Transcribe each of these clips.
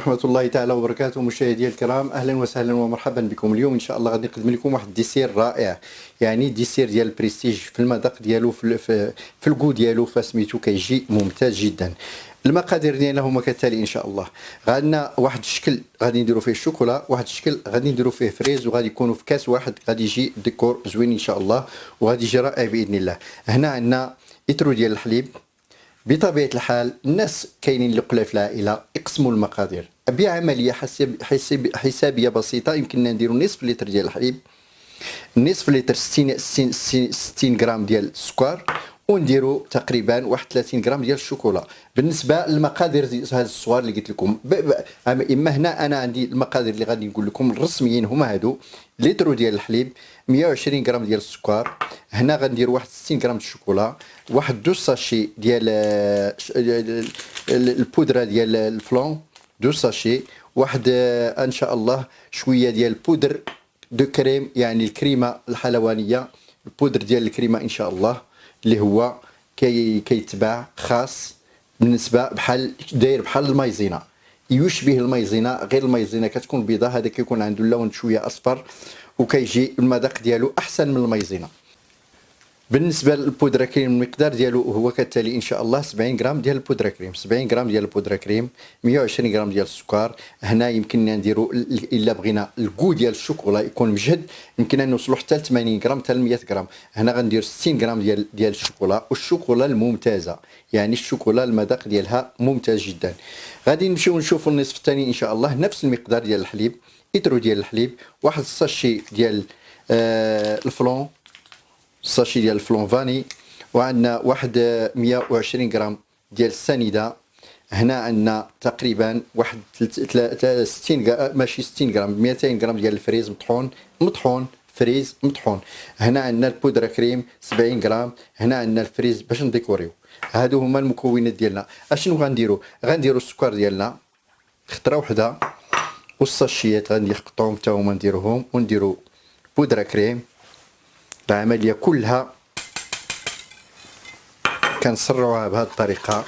ورحمة الله تعالى وبركاته. مشاهدي الكرام، اهلا وسهلا ومرحبا بكم. اليوم ان شاء الله غادي نقدم لكم واحد الديسير رائع، يعني ديسير ديال البريستيج في المذاق ديالو، في الكو ديالو، فسميتو كيجي ممتاز جدا. المقادير ديالنا هما كالتالي ان شاء الله. عندنا واحد الشكل غادي نديرو فيه الشوكولا، واحد الشكل غادي نديرو فيه فريز، وغادي يكونوا في كاس واحد، غادي يجي ديكور زوين ان شاء الله، وغادي يجي رائع باذن الله. هنا عندنا لتر ديال الحليب. بطبيعة الحال الناس كاينين اللي قلال في العائلة يقسموا المقادير بعملية حسابية بسيطة. يمكننا نديرو نصف لتر ديال الحليب، نصف لتر 60 غرام ديال السكر، ونديرو تقريبا واحد 30 غرام ديال الشوكولا. بالنسبه للمقادير هاد الصغار اللي قلت لكم، اما هنا انا عندي المقادير اللي غادي نقول لكم الرسميين هما هادو: لتر ديال الحليب، 120 غرام ديال السكر، هنا غندير واحد 60 غرام ديال الشوكولا، واحد 2 ساشي ديال البودره ديال الفلون، 2 ساشي، واحد ان شاء الله شويه ديال بودر دو كريم، يعني الكريمه الحلوانيه، البودر ديال الكريمه ان شاء الله، اللي هو كيتباع خاص بالنسبه بحال داير بحال المايزينا، يشبه المايزينا، غير المايزينا كتكون بيضاء، هذا كيكون عنده اللون شويه اصفر، وكيجي المذاق ديالو احسن من المايزينا. بالنسبه للبودره كريم، المقدار ديالو هو كالتالي ان شاء الله: 70 غرام ديال البودره كريم، 70 غرام ديال البودره كريم، 120 غرام ديال السكر. هنا يمكننا نديرو الا بغينا الكو ديال الشوكولا يكون مجهد، يمكننا نوصلوا حتى ل 80 غرام حتى ل 100 غرام. هنا غندير 60 غرام ديال الشوكولا، والشوكولا الممتازه، يعني الشوكولا المذاق ديالها ممتاز جدا. غادي نمشيو نشوفوا النصف الثاني ان شاء الله. نفس المقدار ديال الحليب، لتر ديال الحليب، واحد الساشي ديال الفلون، ساشي ديال الفلون فاني، وعندنا واحد 120 غرام ديال السنيده. هنا عندنا تقريبا واحد 60 ماشي 60 غرام، 200 غرام ديال الفريز مطحون فريز مطحون. هنا عندنا البودره كريم 70 غرام، هنا عندنا الفريز باش نديكوريو. هادو هما المكونات ديالنا. اشنو غنديرو السكر ديالنا خطره وحده، والساشيات غادي نقطعوهم حتى هما نديروهم، ونديرو بودره كريم. العمليه كلها كنسرعوها بهذه الطريقه.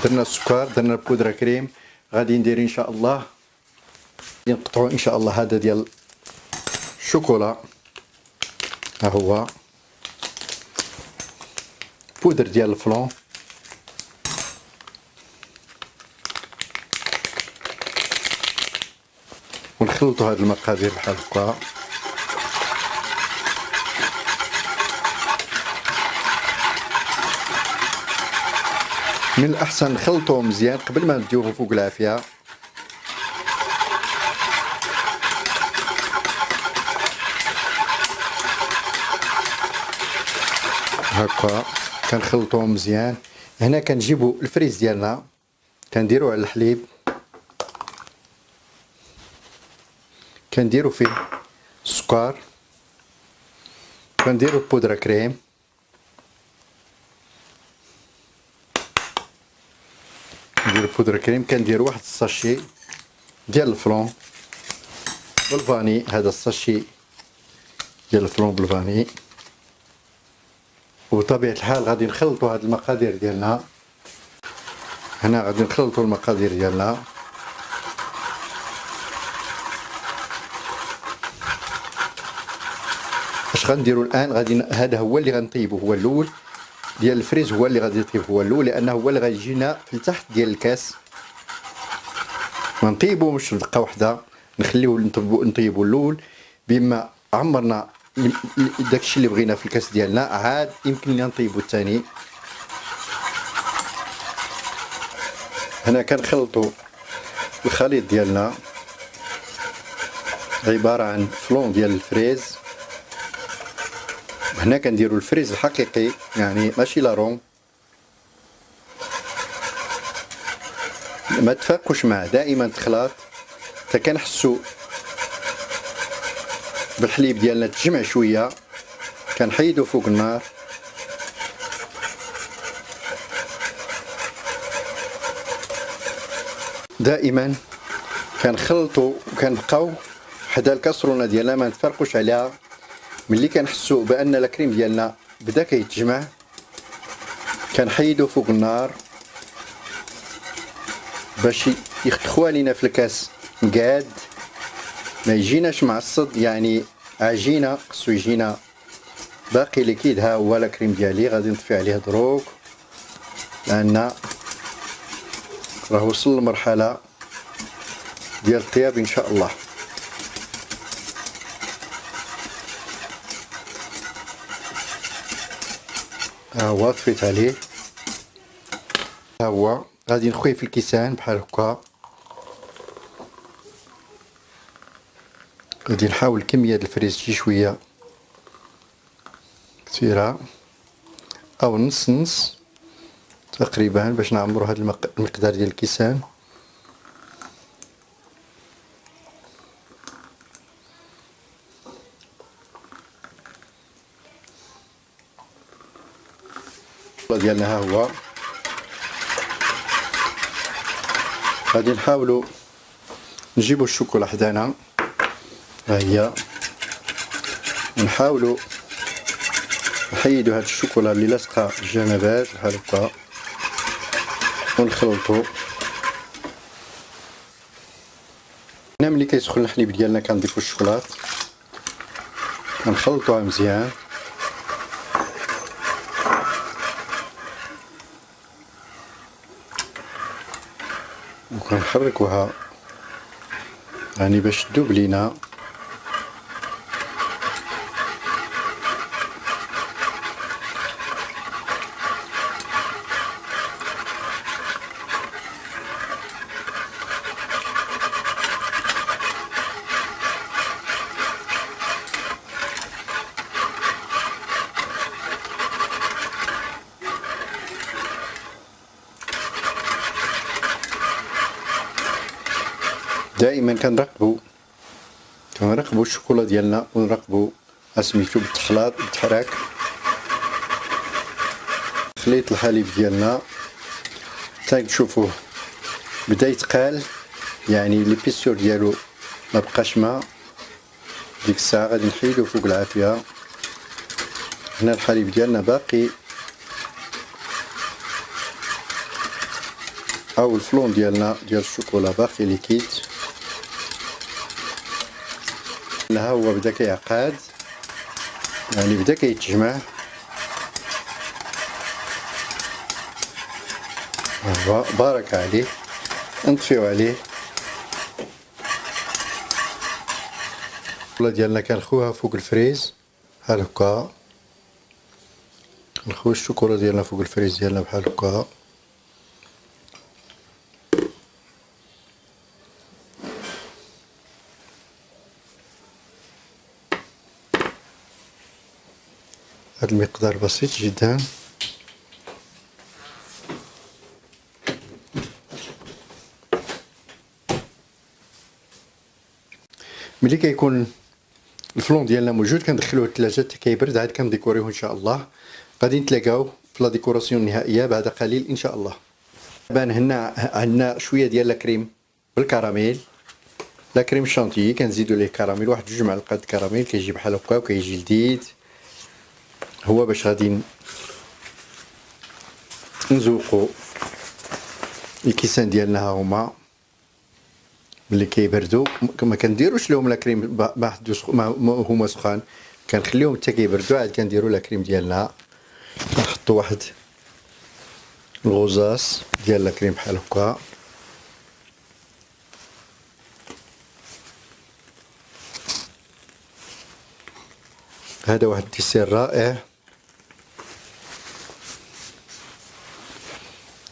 درنا السكر، درنا البودره كريم، غادي ندير ان شاء الله نقطعوا ان شاء الله هذا ديال الشوكولا، ها هو بودر ديال الفلون، ونخلطوا هذه المقادير بحال هكا. من الأحسن نخلطوه مزيان قبل ما نديوه فوق العافية. هكا كنخلطوه مزيان. هنا كنجيبو الفريز ديالنا، كنديروه على الحليب، كنديرو فيه السكر، كنديرو البودرة كريم، نديرو بودرة كريم، كنديرو واحد الساشي ديال الفلون بالفاني، هذا الساشي ديال الفلون بالفاني. وبطبيعة الحال غادي نخلطوا هاد المقادير ديالنا. هنا غادي نخلطوا المقادير ديالنا. اش غنديروا الان؟ غادي هذا هو اللي غنطيبو، هو الاول ديال الفريز، هو اللي غادي يطيب، هو الاول، لانه هو اللي غيجينا في التحت ديال الكاس. ما نطيبوش في دقه واحده، نخليوه نطيبو الاول بما عمرنا داكشي اللي بغينا في الكاس ديالنا، عاد يمكن لنا نطيبو الثاني. هنا كنخلطوا الخليط ديالنا، عباره عن فلون ديال الفريز. هنا كنديروا الفريز الحقيقي، يعني ماشي لاروم، ما تفاقوش معاه، دائما تخلط حتى كنحسوا بالحليب ديالنا تجمع شويه، كنحيدو فوق النار. دائما كنخلطوا وكنبقاو حدا الكاسرونه ديالنا، ما نتفرقوش عليها. ملي كنحسوا بان الكريم ديالنا بدا كيتجمع، كنحيدو فوق النار، باش يخدخوها لينا في الكاس مقاد، ما يجيناش معصد، يعني عجينه خصو يجينا باقي ليكيد. ها هو لاكريم ديالي غادي نطفي عليه دروك لان راه وصل للمرحله ديال الطياب ان شاء الله. ها هو طفيت عليه، ها هو غادي نخويه في الكيسان بحال هكا. غادي نحاول كمية الفريز تجي شوية كثيرة او نص نص تقريبا باش نعمرو هذا المقدار ديال الكيسان. ديالنا ها هو غادي نحاولوا نجيبوا الشوكولا حدانا، ها هي نحاولوا نحيدوا هاد الشوكولا اللي لاصقه الجنبات بحال هكا ونخلطوا. هنا ملي كيسخن الحليب ديالنا كنضيفوا الشوكولات كنخلطوها مزيان وكنحركوها يعني باش تذوب لينا. دائما كنراقبوا الشوكولا ديالنا ونراقبوا سميتو بالتخلاط بالتحراك. خليط الحليب ديالنا حتى تشوفوه بدا يتقال، يعني لي بيسور ديالو ما بقاش ما. ديك الساعه غادي نحيدو فوق العافيه. هنا الحليب ديالنا باقي او الفلون ديالنا ديال الشوكولا باقي ليكيد. ها هو بدا كيعقاد، يعني بدا كيتجمع. هو بارك عليه، نطفيو عليه. الشوكولا ديالنا كنخوها فوق الفريز بحال هكا، نخوي الشوكولا ديالنا فوق الفريز ديالنا بحال هكا. هذا المقدار بسيط جدا. ملي كيكون الفلون ديالنا موجود كندخلوه للثلاجه حتى كيبرد، عاد كنديكوريوه ان شاء الله. غادي نتلاقاو في لا ديكوراسيون النهائيه بعد قليل ان شاء الله. بان هنا عندنا شويه ديال لاكريم بالكراميل، لاكريم شانتيي كنزيدوا ليه كراميل، واحد 2 معلقات كراميل كيجي بحال هكا وكيجي لذيذ. هو باش غادي نزوقوا الكيسان ديالنا. ها هما ملي كيبردوا ما كنديروش لهم لاكريم هما سخان، كنخليهم حتى كيبردوا عاد كنديروا لاكريم ديالنا. نحطوا واحد الغوزاس ديال لاكريم بحال هكا. هذا واحد الديسير رائع.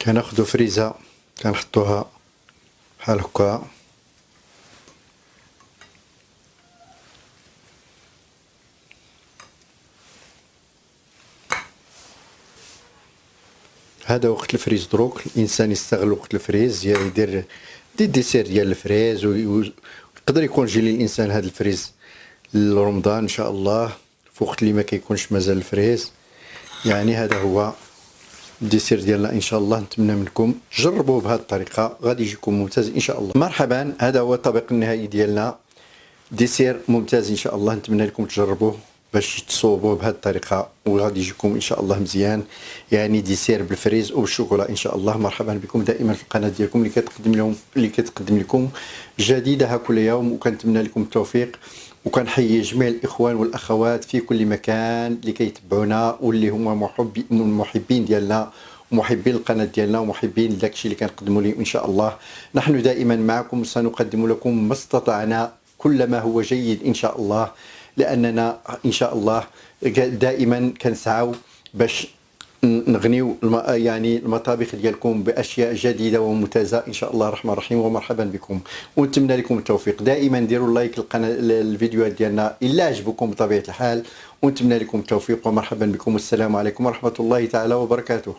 كناخدو فريزه كنحطوها بحال هكا. هذا وقت الفريز دروك الانسان يستغل وقت الفريز يدير ديسير ديال الفريز، ويقدر يكون جيلي الانسان هذا الفريز لرمضان ان شاء الله في وقت اللي ما كيكونش مازال الفريز. يعني هذا هو الديسير ديالنا ان شاء الله. نتمنى منكم جربوه بهذه الطريقه غادي يجيكم ممتاز ان شاء الله. مرحبا، هذا هو الطبق النهائي ديالنا، ديسير ممتاز ان شاء الله. نتمنى لكم تجربوه باش تصوبوا بهذه الطريقه وغادي يجيكم ان شاء الله مزيان. يعني ديسير بالفريز وبالشوكولا ان شاء الله. مرحبا بكم دائما في القناه ديالكم اللي كتقدم لكم جديدها كل يوم، وكنتمنى لكم التوفيق، وكنحيي جميع الاخوان والاخوات في كل مكان اللي كيتبعونا واللي هما محبين ديالنا ومحبين القناه ديالنا ومحبين داكشي اللي كنقدموا لهم ان شاء الله. نحن دائما معكم وسنقدم لكم ما استطعنا كل ما هو جيد ان شاء الله، لاننا ان شاء الله دائما كنسعوا باش نغنيو يعني المطابخ ديالكم باشياء جديده وممتازه ان شاء الله الرحمن الرحيم. ومرحبا بكم ونتمنى لكم التوفيق. دائما ديروا لايك للقناه الفيديوهات ديالنا الا عجبكم بطبيعه الحال، ونتمنى لكم التوفيق ومرحبا بكم. والسلام عليكم ورحمه الله تعالى وبركاته.